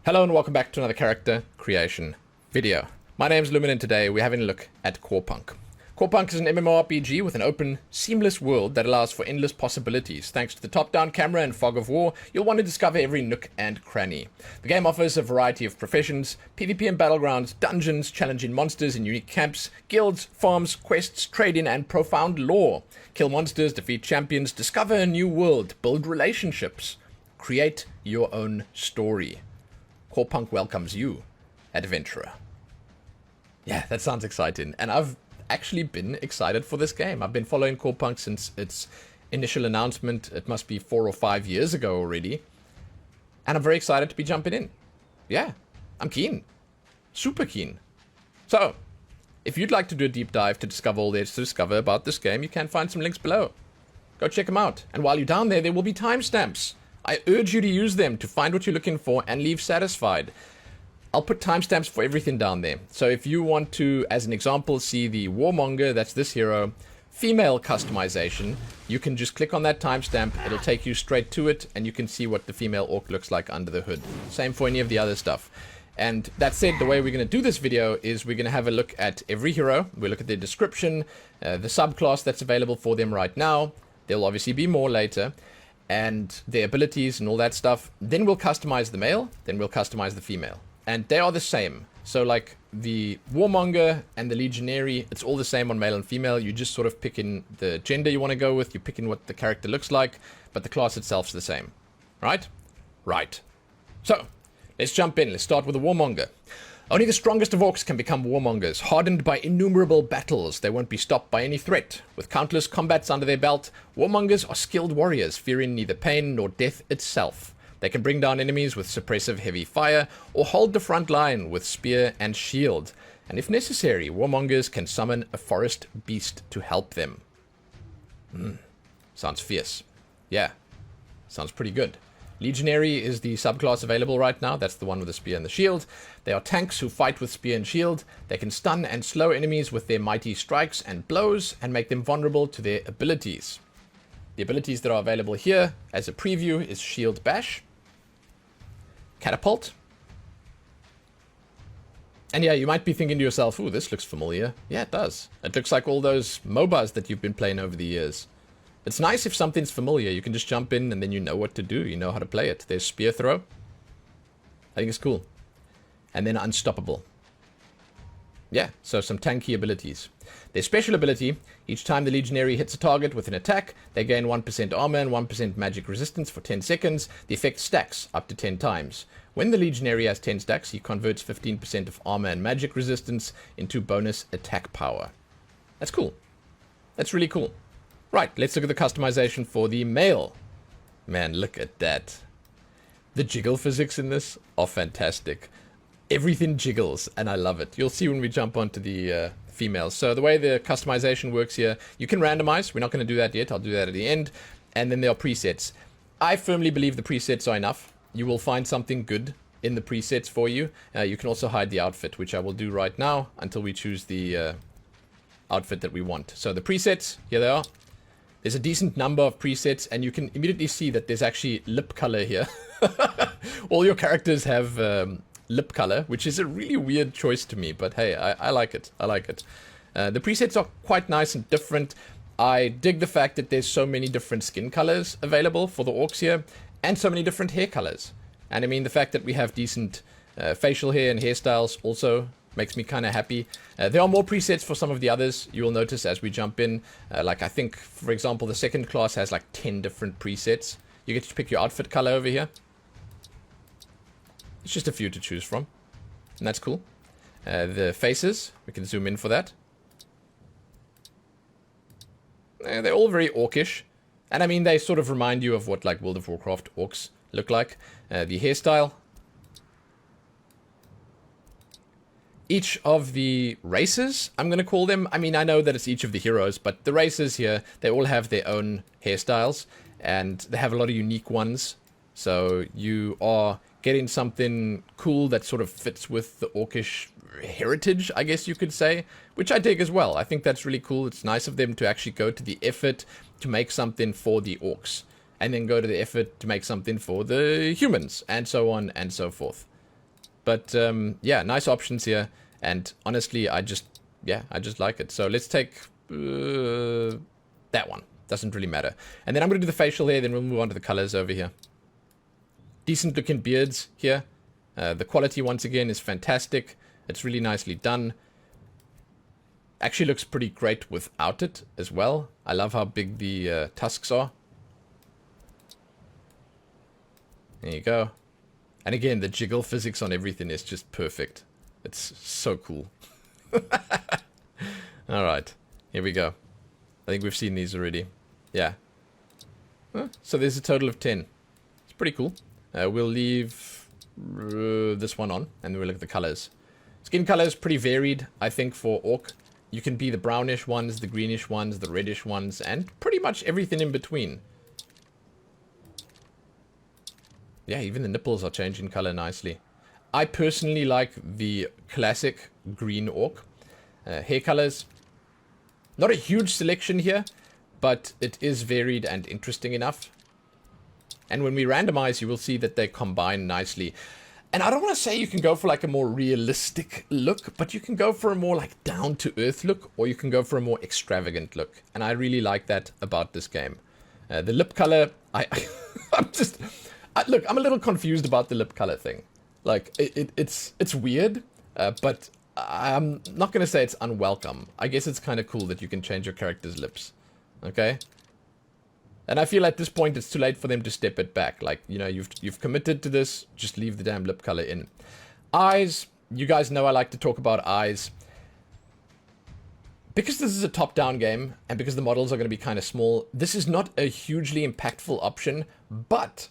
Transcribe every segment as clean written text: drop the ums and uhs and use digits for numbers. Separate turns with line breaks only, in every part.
Hello and welcome back to another character creation video. My name's Lumin and today we're having a look at Corepunk. Corepunk is an MMORPG with an open, seamless world that allows for endless possibilities. Thanks to the top-down camera and fog of war, you'll want to discover every nook and cranny. The game offers a variety of professions, PvP and battlegrounds, dungeons, challenging monsters in unique camps, guilds, farms, quests, trading, and profound lore. Kill monsters, defeat champions, discover a new world, build relationships, create your own story. Corepunk welcomes you, adventurer. Yeah, that sounds exciting. And I've actually been excited for this game. I've been following Corepunk since its initial announcement. It must be 4 or 5 years ago already. And I'm very excited to be jumping in. Yeah, I'm keen. Super keen. So, if you'd like to do a deep dive to discover all there is to discover about this game, you can find some links below. Go check them out. And while you're down there, there will be timestamps. I urge you to use them to find what you're looking for and leave satisfied. I'll put timestamps for everything down there. So if you want to, as an example, see the Warmonger, that's this hero, female customization, you can just click on that timestamp. It'll take you straight to it, and you can see what the female orc looks like under the hood. Same for any of the other stuff. And that said, the way we're going to do this video is we're going to have a look at every hero. We'll look at their description, the subclass that's available for them right now. There'll obviously be more later. And their abilities and all that stuff. Then we'll customize the male, then we'll customize the female. And they are the same. So like the Warmonger and the Legionary, it's all the same on male and female. You just sort of pick in the gender you want to go with, you pick in what the character looks like, but the class itself's the same. Right? Right. So, let's jump in. Let's start with the Warmonger. Only the strongest of orcs can become warmongers. Hardened by innumerable battles, they won't be stopped by any threat. With countless combats under their belt, warmongers are skilled warriors, fearing neither pain nor death itself. They can bring down enemies with suppressive heavy fire, or hold the front line with spear and shield. And if necessary, warmongers can summon a forest beast to help them. Sounds fierce. Yeah, sounds pretty good. Legionary is the subclass available right now. That's the one with the spear and the shield. They are tanks who fight with spear and shield. They can stun and slow enemies with their mighty strikes and blows and make them vulnerable to their abilities. The abilities that are available here as a preview is Shield Bash, Catapult. And yeah, you might be thinking to yourself, ooh, this looks familiar. Yeah, it does. It looks like all those MOBAs that you've been playing over the years. It's nice if something's familiar. You can just jump in and then you know what to do. You know how to play it. There's Spear Throw. I think it's cool. And then Unstoppable. Yeah, so some tanky abilities. Their special ability, each time the Legionary hits a target with an attack, they gain 1% armor and 1% magic resistance for 10 seconds. The effect stacks up to 10 times. When the Legionary has 10 stacks, he converts 15% of armor and magic resistance into bonus attack power. That's cool. That's really cool. Right, let's look at the customization for the male. Man, look at that. The jiggle physics in this are fantastic. Everything jiggles, and I love it. You'll see when we jump onto the females. So the way the customization works here, you can randomize. We're not going to do that yet. I'll do that at the end. And then there are presets. I firmly believe the presets are enough. You will find something good in the presets for you. You can also hide the outfit, which I will do right now until we choose the outfit that we want. So the presets, here they are. There's a decent number of presets, and you can immediately see that there's actually lip color here. All your characters have lip color, which is a really weird choice to me, but hey, I like it. I like it. The presets are quite nice and different. I dig the fact that there's so many different skin colors available for the orcs here, and so many different hair colors. And I mean, the fact that we have decent facial hair and hairstyles also makes me kind of happy. There are more presets for some of the others. You will notice as we jump in. Like I think, for example, the second class has like 10 different presets. You get to pick your outfit color over here. It's just a few to choose from. And that's cool. The faces, we can zoom in for that. They're all very orcish. And I mean, they sort of remind you of what like World of Warcraft orcs look like. The hairstyle. Each of the races, I'm going to call them. I mean, I know that it's each of the heroes, but the races here, they all have their own hairstyles, and they have a lot of unique ones. So you are getting something cool that sort of fits with the orcish heritage, I guess you could say, which I dig as well. I think that's really cool. It's nice of them to actually go to the effort to make something for the orcs. and then go to the effort to make something for the humans, and so on and so forth. But yeah, nice options here. And honestly, I just like it. So let's take that one. Doesn't really matter. And then I'm going to do the facial here, then we'll move on to the colors over here. Decent looking beards here. The quality, once again, is fantastic. It's really nicely done. Actually looks pretty great without it as well. I love how big the tusks are. There you go. And again, the jiggle physics on everything is just perfect. It's so cool. Alright, here we go. I think we've seen these already. Yeah. So there's a total of 10. It's pretty cool. We'll leave this one on, and then we'll look at the colors. Skin color is pretty varied, I think, for Orc. You can be the brownish ones, the greenish ones, the reddish ones, and pretty much everything in between. Yeah, even the nipples are changing color nicely. I personally like the classic green Orc. Hair colors, not a huge selection here, but it is varied and interesting enough. And when we randomize, you will see that they combine nicely. And I don't want to say you can go for like a more realistic look, but you can go for a more like down-to-earth look, or you can go for a more extravagant look. And I really like that about this game. The lip color, look, I'm a little confused about the lip color thing. Like, it's weird, but I'm not going to say it's unwelcome. I guess it's kind of cool that you can change your character's lips. Okay? And I feel at this point it's too late for them to step it back. Like, you know, you've committed to this, just leave the damn lip color in. Eyes, you guys know I like to talk about eyes. Because this is a top-down game, and because the models are going to be kind of small, this is not a hugely impactful option, but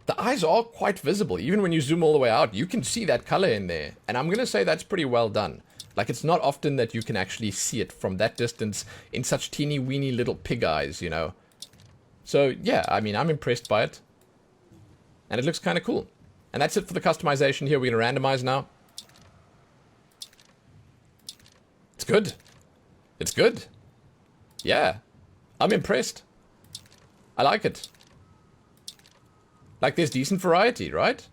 the eyes are quite visible. Even when you zoom all the way out, you can see that color in there. And I'm going to say that's pretty well done. Like, it's not often that you can actually see it from that distance in such teeny-weeny little pig eyes, you know. So, yeah, I mean, I'm impressed by it. And it looks kind of cool. And that's it for the customization here. We're going to randomize now. It's good. It's good. Yeah. I'm impressed. I like it. Like, there's decent variety, right?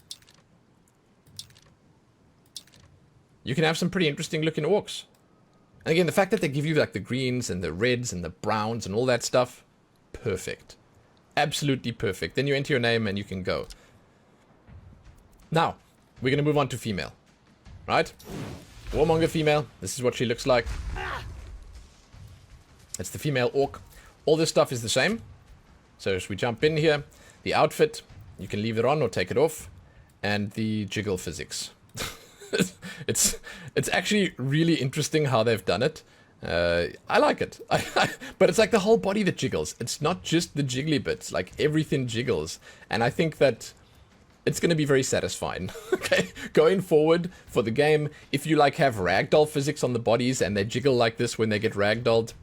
You can have some pretty interesting looking orcs. And again, the fact that they give you like the greens and the reds and the browns and all that stuff, perfect. Absolutely perfect. Then you enter your name and you can go. Now, we're going to move on to female. Right? Warmonger female. This is what she looks like. It's the female orc. All this stuff is the same. So as we jump in here, the outfit, you can leave it on or take it off. And the jiggle physics. It's actually really interesting how they've done it. I like it. But it's like the whole body that jiggles. It's not just the jiggly bits. Like, everything jiggles. And I think that it's going to be very satisfying. Okay? Going forward for the game, if you like have ragdoll physics on the bodies and they jiggle like this when they get ragdolled,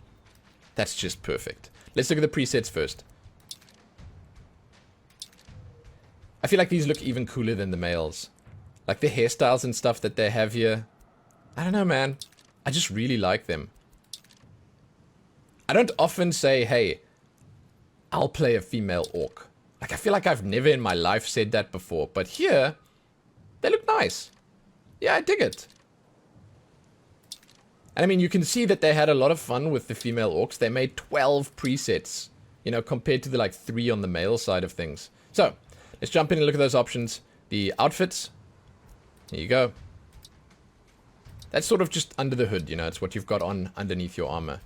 that's just perfect. Let's look at the presets first. I feel like these look even cooler than the males. Like the hairstyles and stuff that they have here. I don't know, man. I just really like them. I don't often say, hey, I'll play a female orc. Like, I feel like I've never in my life said that before. But here, they look nice. Yeah, I dig it. And I mean, you can see that they had a lot of fun with the female orcs. They made 12 presets, you know, compared to the like 3 on the male side of things. So, let's jump in and look at those options. The outfits. Here you go. That's sort of just under the hood, you know. It's what you've got on underneath your armor.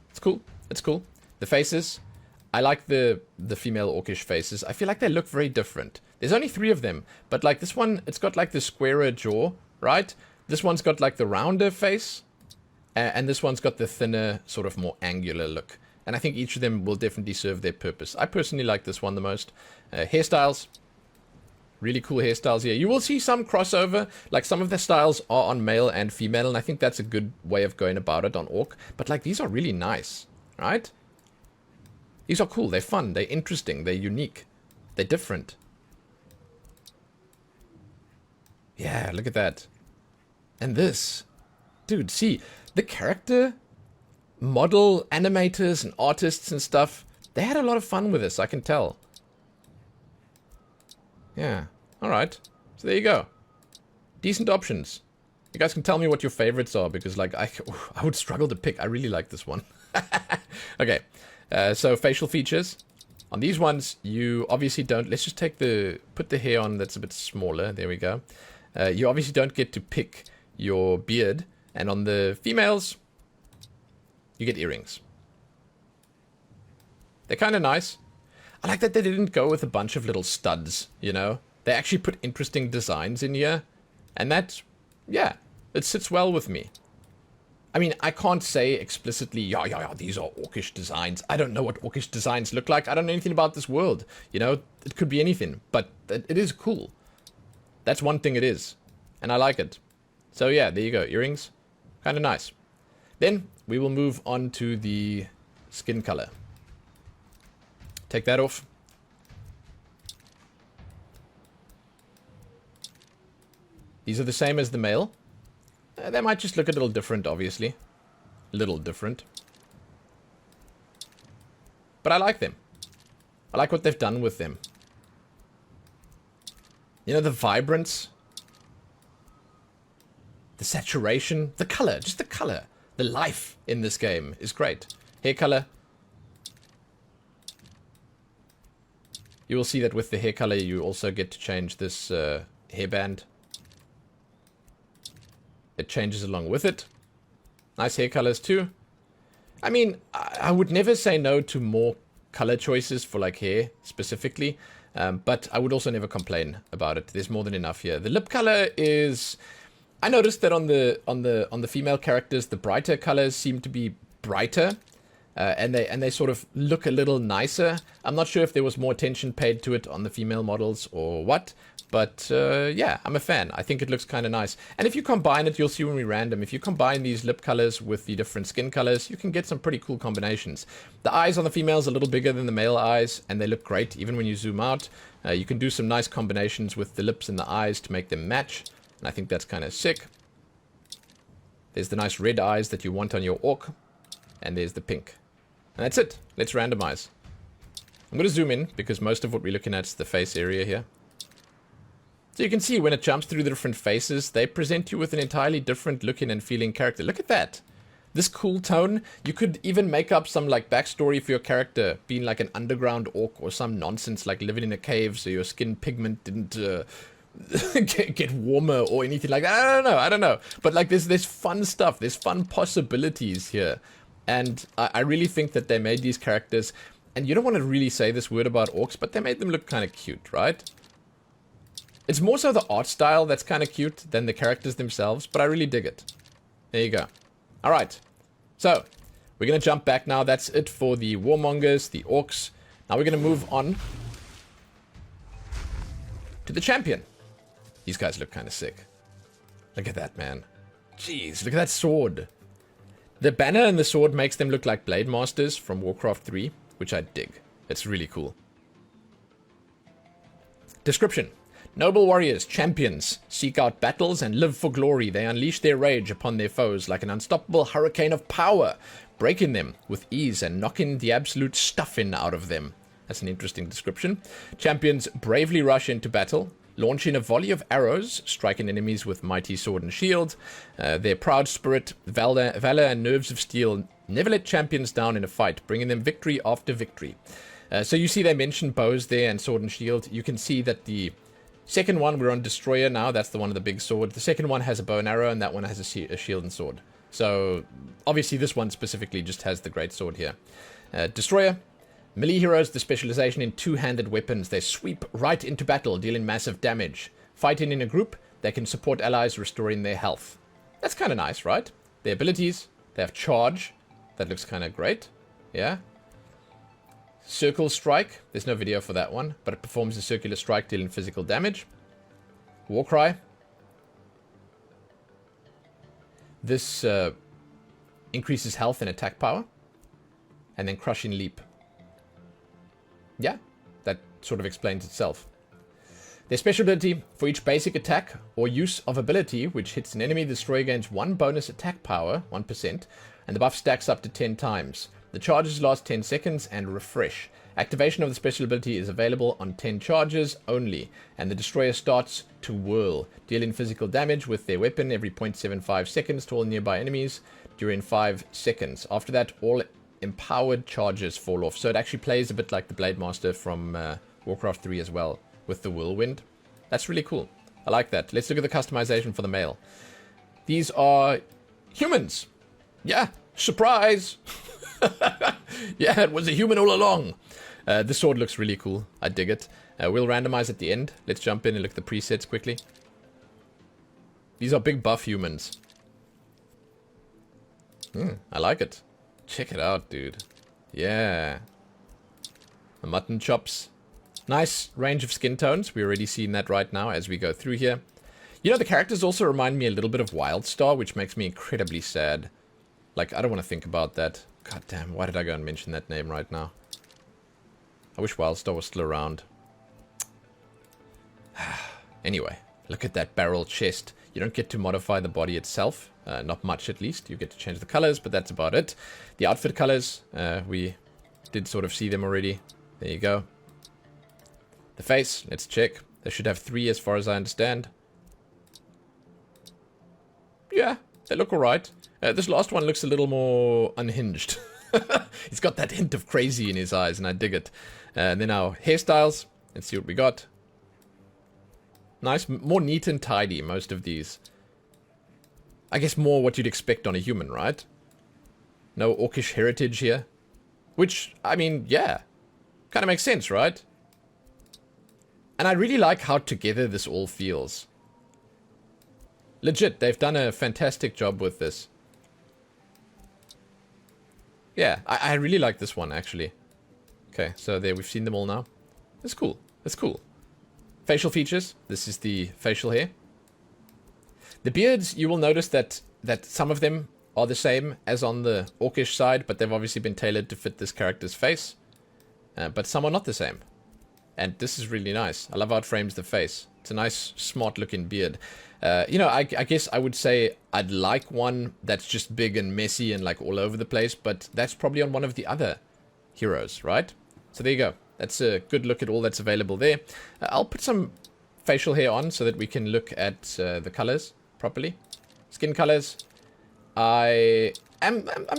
It's cool. It's cool. The faces. I like the female orcish faces. I feel like they look very different. There's only 3 of them. But like this one, it's got like the squarer jaw, right? This one's got like the rounder face. And this one's got the thinner, sort of more angular look. And I think each of them will definitely serve their purpose. I personally like this one the most. Hairstyles. Really cool hairstyles here. You will see some crossover. Like, some of the styles are on male and female, and I think that's a good way of going about it on orc. But like, these are really nice, right? These are cool. They're fun. They're interesting. They're unique. They're different. Yeah, look at that. And this. Dude, see, the character model animators and artists and stuff, they had a lot of fun with this, I can tell. Yeah. Alright. So there you go. Decent options. You guys can tell me what your favorites are, because like I would struggle to pick. I really like this one. Okay, so facial features. On these ones, you obviously don't... Let's just put the hair on that's a bit smaller. There we go. You obviously don't get to pick your beard. And on the females, you get earrings. They're kind of nice. I like that they didn't go with a bunch of little studs, you know? They actually put interesting designs in here. And that, yeah, it sits well with me. I mean, I can't say explicitly, yeah, these are orcish designs. I don't know what orcish designs look like. I don't know anything about this world. You know, it could be anything. But it is cool. That's one thing it is. And I like it. So yeah, there you go. Earrings. Kind of nice. Then we will move on to the skin color. Take that off. These are the same as the male. They might just look a little different, obviously. A little different. But I like them. I like what they've done with them. You know, the vibrance. The saturation. The color. Just the color. The life in this game is great. Hair color. You will see that with the hair color, you also get to change this hairband. It changes along with it. Nice hair colors too. I mean, I would never say no to more color choices for like hair specifically, but I would also never complain about it. There's more than enough here. The lip color is... I noticed that on the female characters, the brighter colors seem to be brighter, and they sort of look a little nicer. I'm not sure if there was more attention paid to it on the female models or what. But, yeah, I'm a fan. I think it looks kind of nice. And if you combine it, you'll see when we random. If you combine these lip colors with the different skin colors, you can get some pretty cool combinations. The eyes on the females are a little bigger than the male eyes, and they look great even when you zoom out. You can do some nice combinations with the lips and the eyes to make them match. And I think that's kind of sick. There's the nice red eyes that you want on your orc. And there's the pink. And that's it. Let's randomize. I'm going to zoom in, because most of what we're looking at is the face area here. So you can see when it jumps through the different faces, they present you with an entirely different looking and feeling character. Look at that. This cool tone. You could even make up some like backstory for your character, being like an underground orc or some nonsense like living in a cave so your skin pigment didn't get warmer or anything like that. I don't know. But like there's fun stuff. There's fun possibilities here. And I really think that they made these characters, and you don't want to really say this word about orcs, but they made them look kind of cute, right? It's more so the art style that's kind of cute than the characters themselves, but I really dig it. There you go. Alright, so we're going to jump back now. That's it for the Warmongers, the Orcs. Now we're going to move on to the champion. These guys look kind of sick. Look at that, man. Jeez, look at that sword. The banner and the sword makes them look like Blade Masters from Warcraft 3, which I dig. It's really cool. Description. Noble warriors, champions, seek out battles and live for glory. They unleash their rage upon their foes like an unstoppable hurricane of power, breaking them with ease and knocking the absolute stuffing out of them. That's an interesting description. Champions bravely rush into battle, launching a volley of arrows, striking enemies with mighty sword and shield. Their proud spirit, valor and nerves of steel never let champions down in a fight, bringing them victory after victory. So you see they mention bows there and sword and shield. You can see that the second one, we're on Destroyer now. That's the one with the big sword. The second one has a bow and arrow, and that one has a shield and sword. So, obviously this one specifically just has the great sword here. Destroyer. Melee heroes, the specialization in two-handed weapons. They sweep right into battle, dealing massive damage. Fighting in a group, they can support allies, restoring their health. That's kind of nice, right? Their abilities. They have charge. That looks kind of great. Yeah. Circle Strike. There's no video for that one, but it performs a circular strike dealing physical damage. Warcry. This increases health and attack power. And then Crushing Leap. Yeah, that sort of explains itself. Their special ability, for each basic attack or use of ability which hits an enemy, the destroyer gains 1 bonus attack power, 1%, and the buff stacks up to 10 times. The charges last 10 seconds and refresh. Activation of the special ability is available on 10 charges only, and the destroyer starts to whirl, dealing physical damage with their weapon every 0.75 seconds to all nearby enemies during 5 seconds. After that, all empowered charges fall off. So it actually plays a bit like the Blade Master from Warcraft 3 as well, with the whirlwind. That's really cool. I like that. Let's look at the customization for the male. These are humans. Yeah, surprise! Yeah, it was a human all along. This sword looks really cool. I dig it. We'll randomize at the end. Let's jump in and look at the presets quickly. These are big buff humans. I like it. Check it out, dude. Yeah. The mutton chops. Nice range of skin tones. We're already seeing that right now as we go through here. You know, the characters also remind me a little bit of Wildstar, which makes me incredibly sad. Like, I don't want to think about that. God damn, why did I go and mention that name right now? I wish Wildstar was still around. Anyway, look at that barrel chest. You don't get to modify the body itself. Not much, at least. You get to change the colors, but that's about it. The outfit colors, we did sort of see them already. There you go. The face, let's check. They should have 3 as far as I understand. Yeah, they look alright. This last one looks a little more unhinged. He's got that hint of crazy in his eyes, and I dig it. And then our hairstyles. Let's see what we got. Nice, more neat and tidy, most of these. I guess more what you'd expect on a human, right? No orcish heritage here. Which, I mean, yeah. Kind of makes sense, right? And I really like how together this all feels. Legit, they've done a fantastic job with this. Yeah, I really like this one, actually. Okay, so there, we've seen them all now. That's cool. That's cool. Facial features. This is the facial hair. The beards, you will notice that some of them are the same as on the orcish side, but they've obviously been tailored to fit this character's face. But some are not the same. And this is really nice. I love how it frames the face. It's a nice, smart-looking beard. You know, I guess I would say I'd like one that's just big and messy and like all over the place, but that's probably on one of the other heroes, right? So there you go. That's a good look at all that's available there. I'll put some facial hair on so that we can look at the colors properly. Skin colors. I'm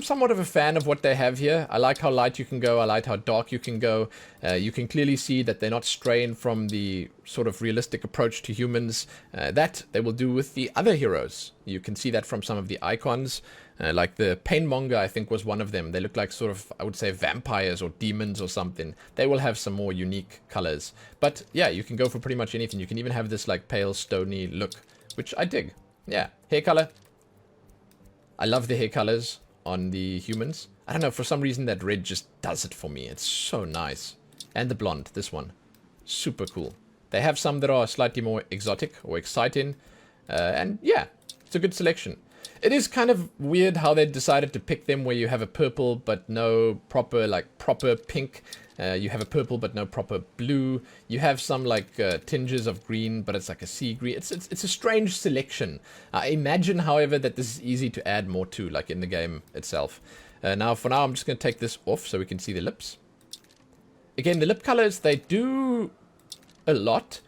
somewhat of a fan of what they have here. I like how light you can go. I like how dark you can go. You can clearly see that they're not straying from the sort of realistic approach to humans. That they will do with the other heroes. You can see that from some of the icons. Like the Painmonger, I think, was one of them. They look like sort of, I would say, vampires or demons or something. They will have some more unique colors. But yeah, you can go for pretty much anything. You can even have this like pale, stony look, which I dig. Yeah, hair color. I love the hair colors on the humans. I don't know, for some reason that red just does it for me. It's so nice. And the blonde, this one. Super cool. They have some that are slightly more exotic or exciting. And yeah, it's a good selection. It is kind of weird how they decided to pick them where you have a purple but no proper, like, proper pink. You have a purple but no proper blue. You have some like tinges of green, but it's like a sea green. It's a strange selection. I imagine, however, that this is easy to add more to, like in the game itself. Now, for now, I'm just going to take this off so we can see the lips. Again, the lip colors, they do a lot,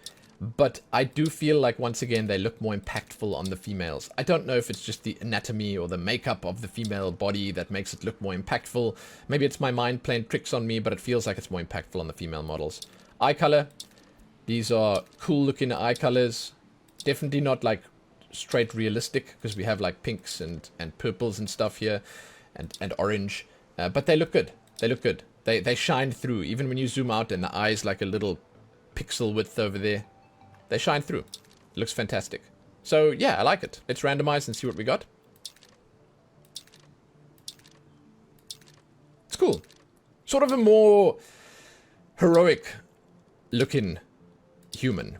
but I do feel like, once again, they look more impactful on the females. I don't know if it's just the anatomy or the makeup of the female body that makes it look more impactful. Maybe it's my mind playing tricks on me, but it feels like it's more impactful on the female models. Eye color. These are cool looking eye colors. Definitely not like straight realistic, because we have like pinks and purples and stuff here, and orange. But they look good. They look good. They shine through. Even when you zoom out and the eye's like a little pixel width over there. They shine through. It looks fantastic. So, yeah, I like it. Let's randomize and see what we got. It's cool. Sort of a more heroic-looking human.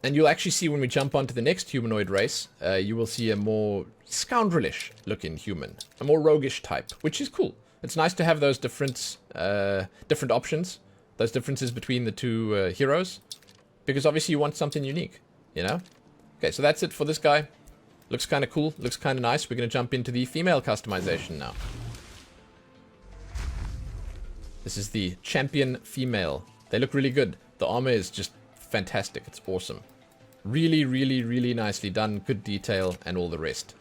And you'll actually see when we jump onto the next humanoid race, you will see a more scoundrelish-looking human. A more roguish type, which is cool. It's nice to have those different options. Those differences between the two heroes. Because obviously you want something unique, you know? Okay, so that's it for this guy. Looks kind of cool. Looks kind of nice. We're going to jump into the female customization now. This is the champion female. They look really good. The armor is just fantastic. It's awesome. Really, really, really nicely done. Good detail and all the rest.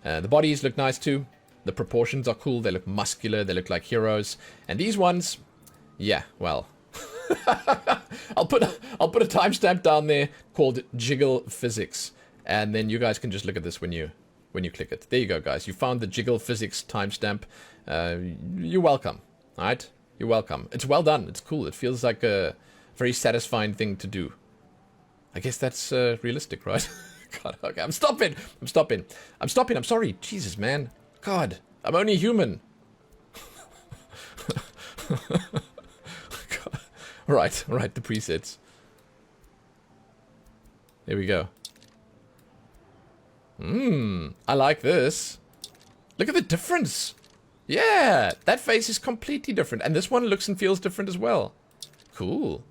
The bodies look nice too. The proportions are cool. They look muscular. They look like heroes. And these ones, yeah, well, I'll put a timestamp down there called Jiggle Physics, and then you guys can just look at this when you click it. There you go, guys. You found the Jiggle Physics timestamp. You're welcome. All right, you're welcome. It's well done. It's cool. It feels like a very satisfying thing to do. I guess that's realistic, right? God, okay, I'm stopping. I'm sorry. Jesus, man. God, I'm only human. God. All right, the presets. There we go. I like this. Look at the difference. Yeah, that face is completely different. And this one looks and feels different as well. Cool.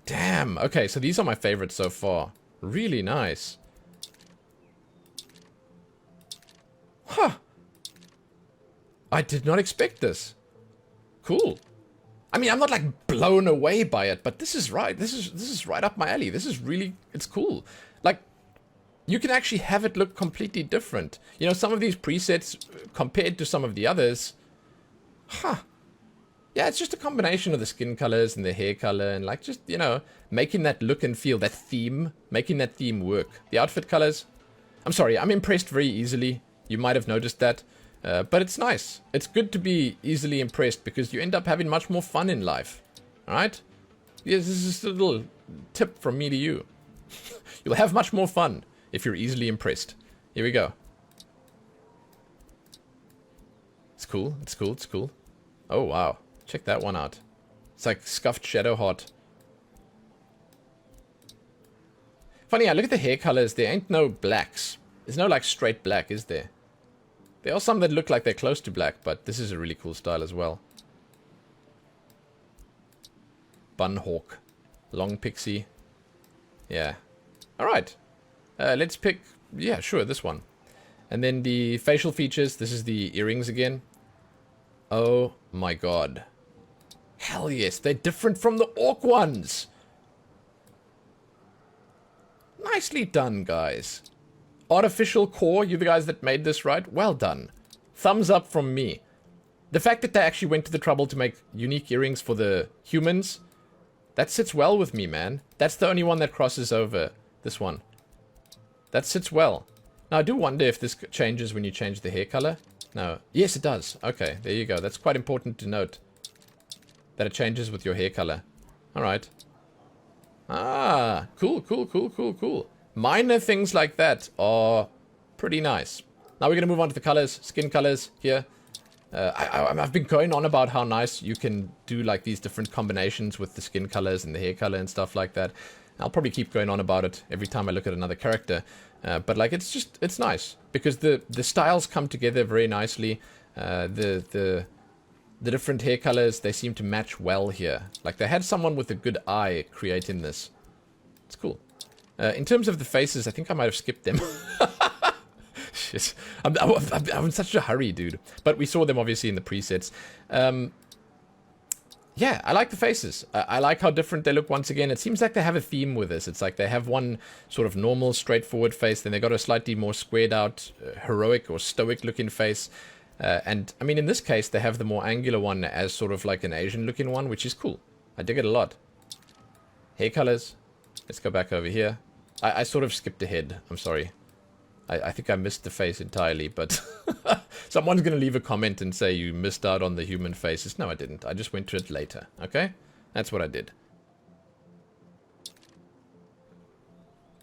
Damn. Okay, so these are my favorites so far. Really nice. Huh. I did not expect this. Cool. I mean, I'm not like blown away by it, but this is right. This is right up my alley. This is really, it's cool. Like, you can actually have it look completely different. You know, some of these presets compared to some of the others, huh. Yeah, it's just a combination of the skin colors and the hair color and like just, you know, making that look and feel, that theme, making that theme work. The outfit colors, I'm sorry, I'm impressed very easily. You might have noticed that, but it's nice. It's good to be easily impressed because you end up having much more fun in life. All right? Yes, this is a little tip from me to you. You'll have much more fun if you're easily impressed. Here we go. It's cool. It's cool. It's cool. Oh, wow. Check that one out. It's like scuffed shadow heart. Funny, I look at the hair colors. There ain't no blacks. There's no like straight black, is there? There are some that look like they're close to black, but this is a really cool style as well. Bun hawk. Long pixie. Yeah. Alright. Let's pick, yeah, sure, this one. And then the facial features. This is the earrings again. Oh my god. Hell yes, they're different from the orc ones. Nicely done, guys. Artificial core, you the guys that made this, right? Well done. Thumbs up from me. The fact that they actually went to the trouble to make unique earrings for the humans, that sits well with me, man. That's the only one that crosses over. This one. That sits well. Now, I do wonder if this changes when you change the hair color. No. Yes, it does. Okay, there you go. That's quite important to note. That it changes with your hair color. Alright. Ah, cool, cool, cool, cool, cool. Minor things like that are pretty nice. Now we're going to move on to the colors, skin colors here. I've been going on about how nice you can do like these different combinations with the skin colors and the hair color and stuff like that. I'll probably keep going on about it every time I look at another character. But like it's nice because the styles come together very nicely. The different hair colors, they seem to match well here. Like they had someone with a good eye creating this. It's cool. In terms of the faces, I think I might have skipped them. Shit. I'm in such a hurry, dude. But we saw them obviously in the presets. Yeah, I like the faces. I like how different they look once again. It seems like they have a theme with this. It's like they have one sort of normal, straightforward face. Then they got a slightly more squared out, heroic or stoic looking face. And, I mean, in this case, they have the more angular one as sort of like an Asian looking one, which is cool. I dig it a lot. Hair colors. Let's go back over here. I sort of skipped ahead. I'm sorry. I think I missed the face entirely, but someone's going to leave a comment and say you missed out on the human faces. No, I didn't. I just went to it later, okay? That's what I did.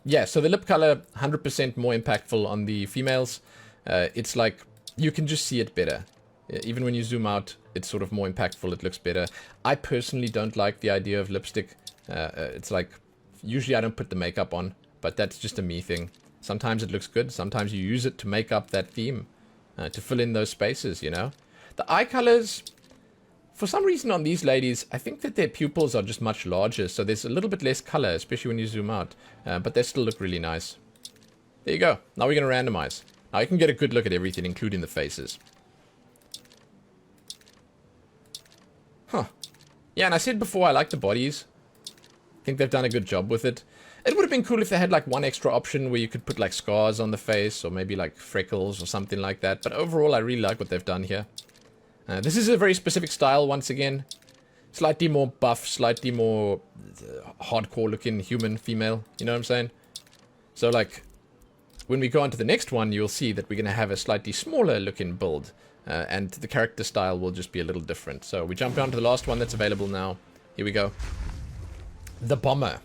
Yeah, so the lip color, 100% more impactful on the females. It's like, you can just see it better. Even when you zoom out, it's sort of more impactful. It looks better. I personally don't like the idea of lipstick. It's like, usually I don't put the makeup on, but that's just a me thing. Sometimes it looks good. Sometimes you use it to make up that theme. To fill in those spaces, you know. The eye colors, for some reason on these ladies, I think that their pupils are just much larger. So there's a little bit less color, especially when you zoom out. But they still look really nice. There you go. Now we're going to randomize. Now you can get a good look at everything, including the faces. Huh. Yeah, and I said before I like the bodies. I think they've done a good job with it. It would have been cool if they had like one extra option where you could put like scars on the face or maybe like freckles or something like that. But overall, I really like what they've done here. This is a very specific style once again. Slightly more buff, slightly more hardcore looking human, female. You know what I'm saying? So like, when we go on to the next one, you'll see that we're going to have a slightly smaller looking build. And the character style will just be a little different. So we jump on to the last one that's available now. Here we go. The Bomber.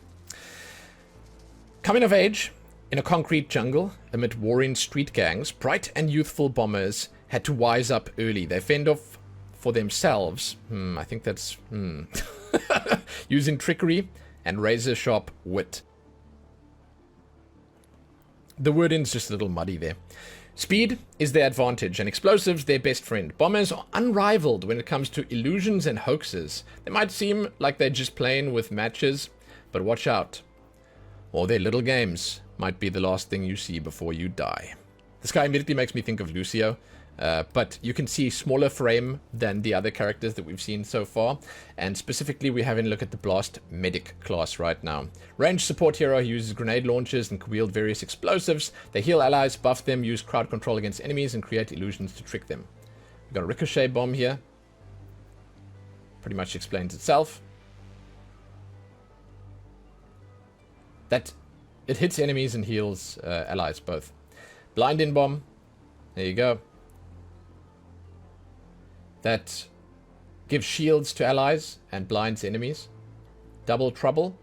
Coming of age in a concrete jungle amid warring street gangs, bright and youthful bombers had to wise up early. They fend off for themselves. I think that's... using trickery and razor-sharp wit. The wording's just a little muddy there. Speed is their advantage and explosives their best friend. Bombers are unrivaled when it comes to illusions and hoaxes. They might seem like they're just playing with matches, but watch out. Or their little games might be the last thing you see before you die. This guy immediately makes me think of Lucio. But you can see smaller frame than the other characters that we've seen so far. And specifically, we're having a look at the Blast Medic class right now. Ranged support hero who uses grenade launchers and can wield various explosives. They heal allies, buff them, use crowd control against enemies, and create illusions to trick them. We've got a ricochet bomb here. Pretty much explains itself. That it hits enemies and heals allies both. Blinding bomb. There you go. That gives shields to allies and blinds enemies. Double trouble.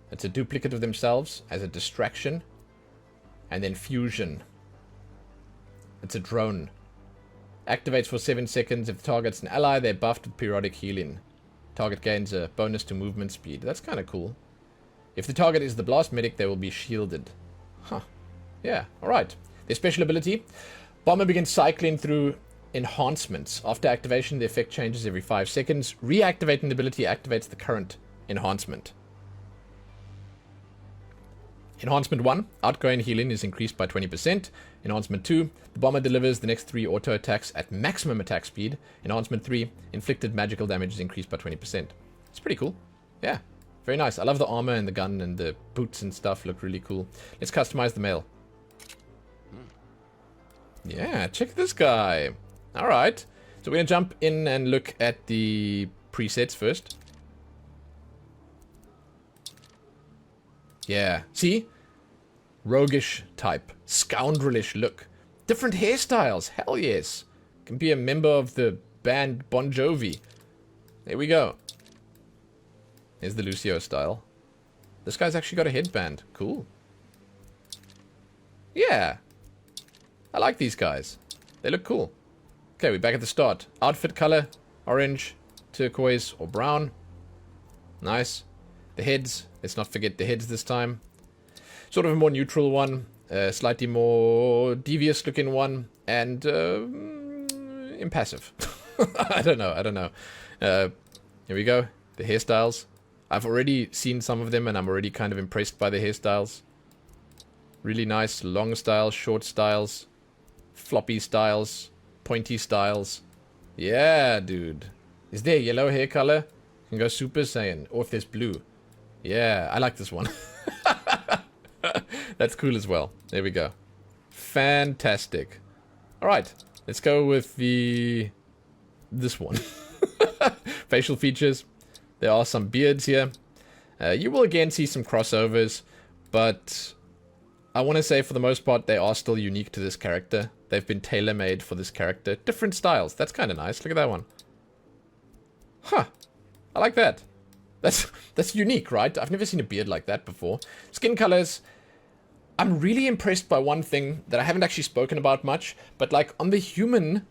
It's a duplicate of themselves as a distraction. And then fusion. It's a drone. Activates for 7 seconds. If the target's an ally, they're buffed with periodic healing. Target gains a bonus to movement speed. That's kind of cool. If the target is the Blast Medic, they will be shielded. Huh. Yeah, alright. Their special ability. Bomber begins cycling through enhancements. After activation, the effect changes every 5 seconds. Reactivating the ability activates the current enhancement. Enhancement 1, outgoing healing is increased by 20%. Enhancement 2, the bomber delivers the next 3 auto attacks at maximum attack speed. Enhancement 3, inflicted magical damage is increased by 20%. It's pretty cool. Yeah, very nice. I love the armor and the gun and the boots and stuff look really cool. Let's customize the male. Yeah, check this guy. Alright, so we're going to jump in and look at the presets first. Yeah, see? Roguish type, scoundrelish look. Different hairstyles, hell yes. Can be a member of the band Bon Jovi. There we go. Here's the Lucio style. This guy's actually got a headband, cool. Yeah, I like these guys. They look cool. Okay, we're back at the start. Outfit color, orange, turquoise, or brown. Nice. The heads, let's not forget the heads this time. Sort of a more neutral one, slightly more devious looking one, and impassive. I don't know. Here we go, the hairstyles. I've already seen some of them and I'm already kind of impressed by the hairstyles. Really nice, long styles, short styles, floppy styles, pointy styles. Yeah, dude. Is there a yellow hair color? You can go Super Saiyan. Or if there's blue. Yeah, I like this one. That's cool as well. There we go. Fantastic. Alright, let's go with this one. Facial features. There are some beards here. You will again see some crossovers, but I want to say for the most part they are still unique to this character. They've been tailor-made for this character. Different styles. That's kind of nice. Look at that one. Huh. I like that. That's unique, right? I've never seen a beard like that before. Skin colors. I'm really impressed by one thing that I haven't actually spoken about much, but like on the human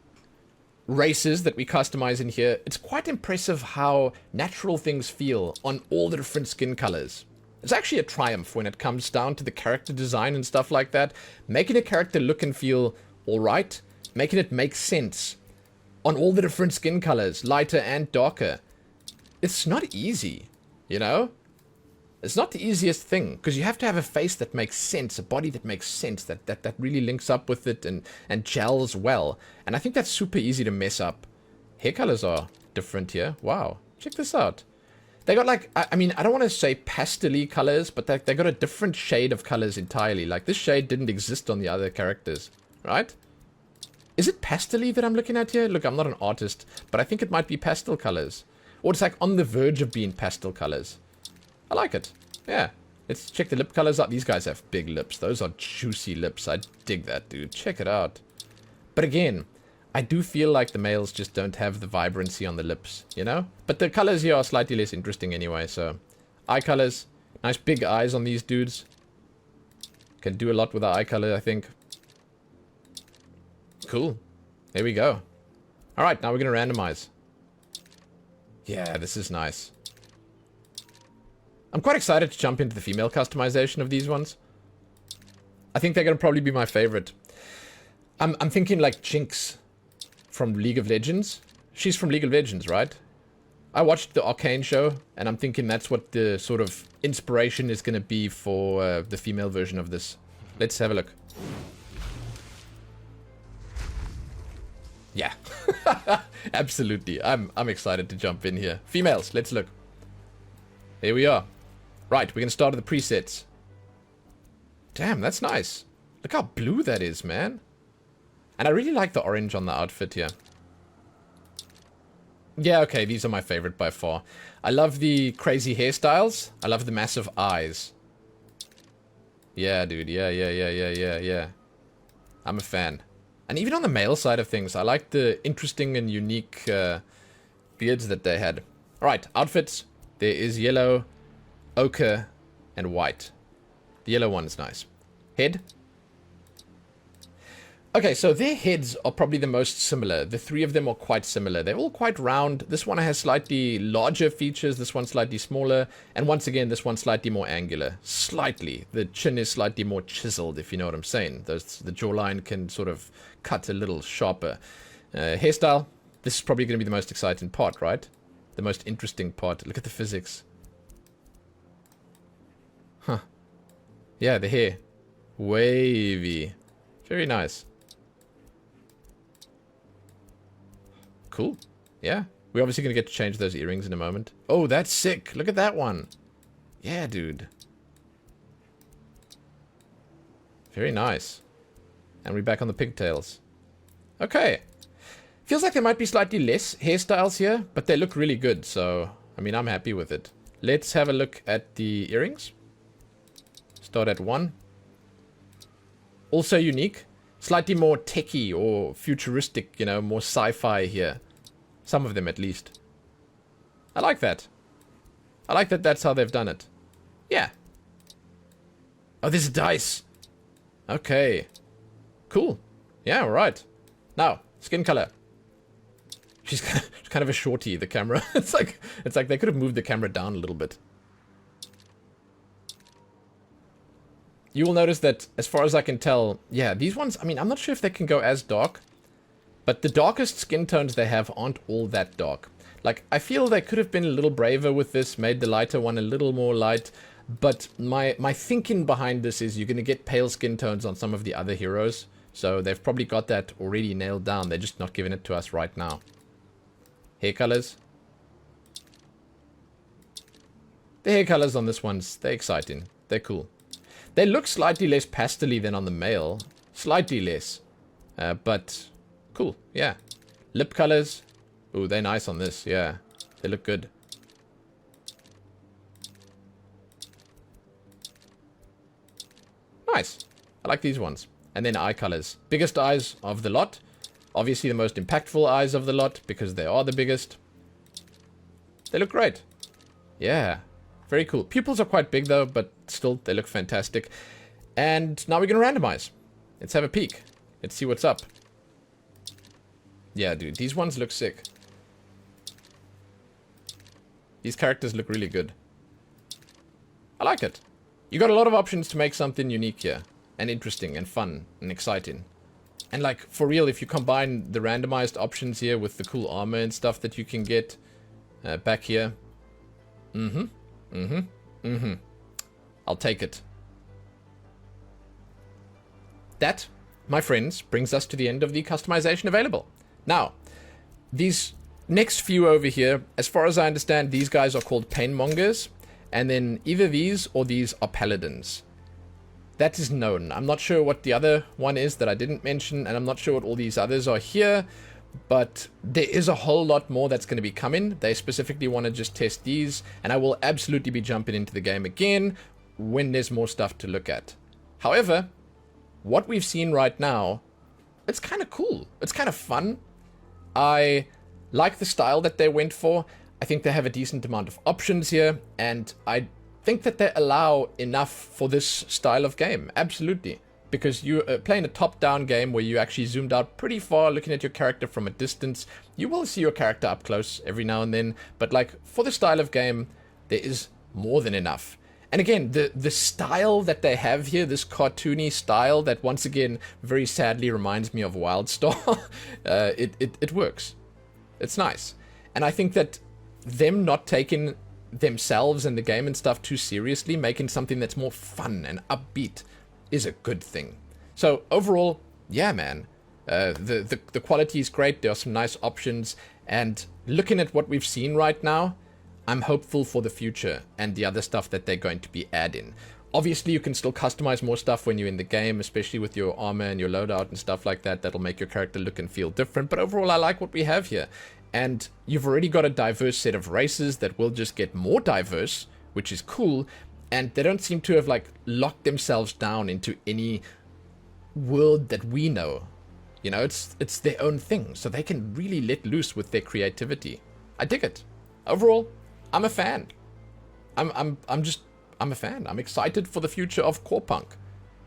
races that we customize in here, it's quite impressive how natural things feel on all the different skin colors. It's actually a triumph when it comes down to the character design and stuff like that. Making a character look and feel alright, making it make sense on all the different skin colors, lighter and darker. It's not easy, you know? It's not the easiest thing, because you have to have a face that makes sense, a body that makes sense, that really links up with it and gels well. And I think that's super easy to mess up. Hair colors are different here. Wow, check this out. They got like, I mean, I don't want to say pastel-y colors, but they got a different shade of colors entirely. Like, this shade didn't exist on the other characters, right? Is it pastel-y that I'm looking at here? Look, I'm not an artist, but I think it might be pastel colors. Or it's like on the verge of being pastel colors. I like it. Yeah. Let's check the lip colors out. These guys have big lips. Those are juicy lips. I dig that, dude. Check it out. But again, I do feel like the males just don't have the vibrancy on the lips, you know? But the colors here are slightly less interesting anyway, so... Eye colors. Nice big eyes on these dudes. Can do a lot with the eye color, I think. Cool. There we go. Alright, now we're going to randomize. Yeah, this is nice. I'm quite excited to jump into the female customization of these ones. I think they're going to probably be my favorite. I'm thinking like Jinx from League of Legends. She's from League of Legends, right? I watched the Arcane show, and I'm thinking that's what the sort of inspiration is going to be for the female version of this. Let's have a look. Yeah. Absolutely. I'm excited to jump in here. Females, let's look. Here we are. Right, we're going to start with the presets. Damn, that's nice. Look how blue that is, man. And I really like the orange on the outfit here. Yeah, okay, these are my favorite by far. I love the crazy hairstyles. I love the massive eyes. Yeah, dude. Yeah. I'm a fan. And even on the male side of things, I like the interesting and unique beards that they had. Alright, outfits. There is yellow, ochre, and white. The yellow one is nice. Head. Okay, so their heads are probably the most similar. The three of them are quite similar. They're all quite round. This one has slightly larger features. This one slightly smaller. And once again, this one slightly more angular. Slightly. The chin is slightly more chiseled, if you know what I'm saying. The jawline can sort of cut a little sharper. Hairstyle. This is probably going to be the most exciting part, right? The most interesting part. Look at the physics. Huh. Yeah, the hair. Wavy. Very nice. Cool. Yeah. We're obviously going to get to change those earrings in a moment. Oh, that's sick. Look at that one. Yeah, dude. Very nice. And we're back on the pigtails. Okay. Feels like there might be slightly less hairstyles here, but they look really good. So, I mean, I'm happy with it. Let's have a look at the earrings. Start at 1. Also unique. Slightly more techie or futuristic, you know, more sci-fi here. Some of them at least. I like that. I like that that's how they've done it. Yeah. Oh, there's dice. Okay. Cool. Yeah, alright. Now, skin color. She's kind of a shorty, the camera. It's like they could have moved the camera down a little bit. You will notice that, as far as I can tell, yeah, these ones, I mean, I'm not sure if they can go as dark, but the darkest skin tones they have aren't all that dark. Like, I feel they could have been a little braver with this, made the lighter one a little more light, but my thinking behind this is you're going to get pale skin tones on some of the other heroes, so they've probably got that already nailed down. They're just not giving it to us right now. Hair colors. The hair colors on this one's, they're exciting. They're cool. They look slightly less pastel-y than on the male. Slightly less. But cool, yeah. Lip colors. Ooh, they're nice on this, yeah. They look good. Nice. I like these ones. And then eye colors. Biggest eyes of the lot. Obviously the most impactful eyes of the lot, because they are the biggest. They look great. Yeah. Very cool. Pupils are quite big though, but still, they look fantastic. And now we're going to randomize. Let's have a peek. Let's see what's up. Yeah, dude, these ones look sick. These characters look really good. I like it. You got a lot of options to make something unique here. And interesting, and fun, and exciting. And like, for real, if you combine the randomized options here with the cool armor and stuff that you can get back here. I'll take it. That, my friends, brings us to the end of the customization available. Now, these next few over here, as far as I understand, these guys are called painmongers, and then either these or these are paladins. That is known. I'm not sure what the other one is that I didn't mention, and I'm not sure what all these others are here, but there is a whole lot more that's going to be coming. They specifically want to just test these, and I will absolutely be jumping into the game again when there's more stuff to look at. However, what we've seen right now, it's kind of cool. It's kind of fun. I like the style that they went for. I think they have a decent amount of options here, and I think that they allow enough for this style of game. Absolutely. Because you're playing a top-down game where you actually zoomed out pretty far, looking at your character from a distance. You will see your character up close every now and then, but like for the style of game, there is more than enough. And again, the style that they have here, this cartoony style that once again very sadly reminds me of Wildstar, it works. It's nice. And I think that them not taking themselves and the game and stuff too seriously, making something that's more fun and upbeat, is a good thing. So overall, yeah, man, the quality is great. There are some nice options, and looking at what we've seen right now, I'm hopeful for the future and the other stuff that they're going to be adding. Obviously, you can still customize more stuff when you're in the game, especially with your armor and your loadout and stuff like that. That'll make your character look and feel different. But overall, I like what we have here. And you've already got a diverse set of races that will just get more diverse, which is cool. And they don't seem to have like locked themselves down into any world that we know. You know, it's their own thing, so they can really let loose with their creativity. I dig it. Overall, I'm a fan. I'm a fan. I'm excited for the future of Corepunk.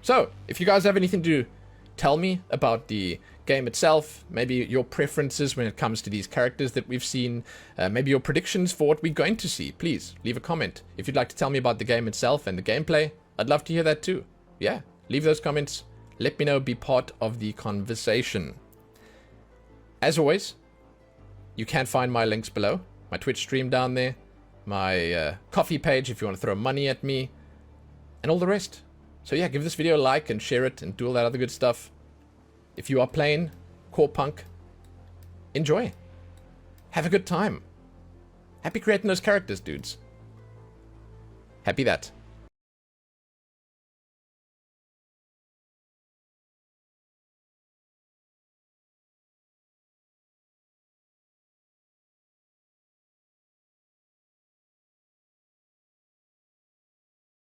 So, if you guys have anything to tell me about the game itself, maybe your preferences when it comes to these characters that we've seen, maybe your predictions for what we're going to see, please leave a comment. If you'd like to tell me about the game itself and the gameplay, I'd love to hear that too. Yeah, leave those comments. Let me know, be part of the conversation. As always, you can find my links below. My Twitch stream down there, my coffee page if you want to throw money at me, and all the rest. So yeah, give this video a like and share it and do all that other good stuff. If you are playing Corepunk, enjoy. Have a good time. Happy creating those characters, dudes. Happy that.